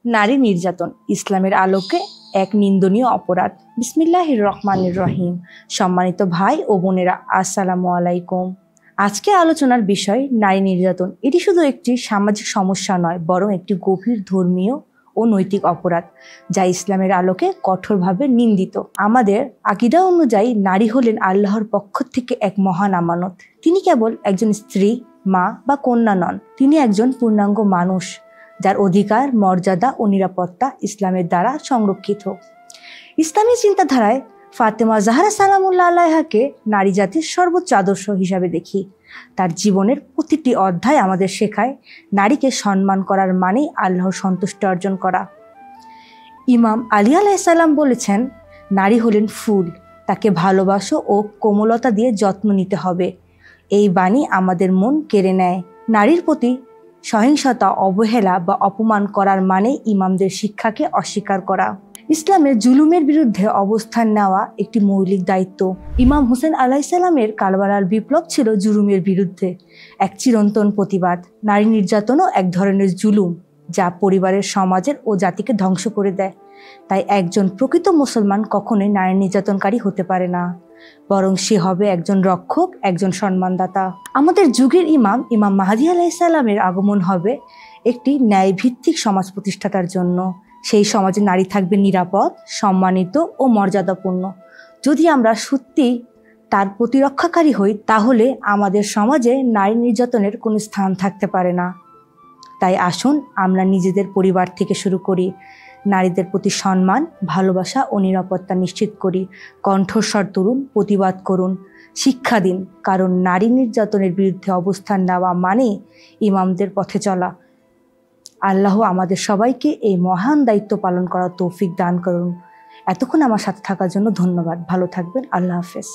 নারী নির্যাতন ইসলামের আলোকে এক নিন্দনীয় অপরাধ। বিসমিল্লাহির রহমানির রহিম। সম্মানিত ভাই ও বোনেরা, আসসালামু আলাইকুম। আজকে আলোচনার বিষয় নারী নির্যাতন। এটি শুধু একটি সামাজিক সমস্যা নয়, বরং একটি গভীর ধর্মীয় ও নৈতিক অপরাধ, যা ইসলামের আলোকে কঠোরভাবে নিন্দিত। আমাদের আকীদা অনুযায়ী নারী হলেন আল্লাহর পক্ষ থেকে এক মহান আমানত। তিনি কেবল একজন স্ত্রী, মা বা কন্যা নন, তিনি একজন পূর্ণাঙ্গ মানুষ, যার অধিকার, মর্যাদা ও নিরাপত্তা ইসলামের দ্বারা সংরক্ষিত। ইসলামী চিন্তাধারায় ফাতেমা জাহরা সালামুল্লাহ আলাইহাকে নারী জাতির সর্বোচ্চ আদর্শ হিসাবে দেখি। তার জীবনের প্রতিটি অধ্যায় আমাদের শেখায় নারীকে সম্মান করার মানেই আল্লাহর সন্তুষ্টি অর্জন করা। ইমাম আলী আলাইহিসসালাম বলেছেন, নারী হলেন ফুল, তাকে ভালোবাসো ও কোমলতা দিয়ে যত্ন নিতে হবে। এই বাণী আমাদের মন কেড়ে নেয়। নারীর প্রতি সহিংসতা, অবহেলা বা অপমান করার মানে ইমামদের শিক্ষাকে অস্বীকার করা। ইসলামের জুলুমের বিরুদ্ধে অবস্থান নেওয়া একটি মৌলিক দায়িত্ব। ইমাম হুসেন আলাইহিসসালামের কারবালার বিপ্লব ছিল জুলুমের বিরুদ্ধে এক চিরন্তন প্রতিবাদ। নারী নির্যাতনও এক ধরনের জুলুম, যা পরিবারের, সমাজের ও জাতিকে ধ্বংস করে দেয়। তাই একজন প্রকৃত মুসলমান কখনোই নারী নির্যাতনকারী হতে পারে না, বরং সে হবে একজন রক্ষক, একজন সম্মানদাতা। আমাদের যুগের ইমাম মাহদী আলাইহিসসালামের আগমন হবে একটি ন্যায়ভিত্তিক সমাজ প্রতিষ্ঠাতার জন্য। সেই সমাজে নারী থাকবে নিরাপদ, সম্মানিত ও মর্যাদাপূর্ণ। যদি আমরা সত্যি তার প্রতিরক্ষাকারী হই, তাহলে আমাদের সমাজে নারী নির্যাতনের কোনো স্থান থাকতে পারে না। তাই আসুন আমরা নিজেদের পরিবার থেকে শুরু করি, নারীদের প্রতি সম্মান, ভালোবাসা ও নিরাপত্তা নিশ্চিত করি। কণ্ঠস্বর তুলুন, প্রতিবাদ করুন, শিক্ষা দিন, কারণ নারী নির্যাতনের বিরুদ্ধে অবস্থান নেওয়া মানে ইমামদের পথে চলা। আল্লাহ আমাদের সবাইকে এই মহান দায়িত্ব পালন করার তৌফিক দান করুন। এতক্ষণ আমার সাথে থাকার জন্য ধন্যবাদ। ভালো থাকবেন। আল্লাহ হাফেজ।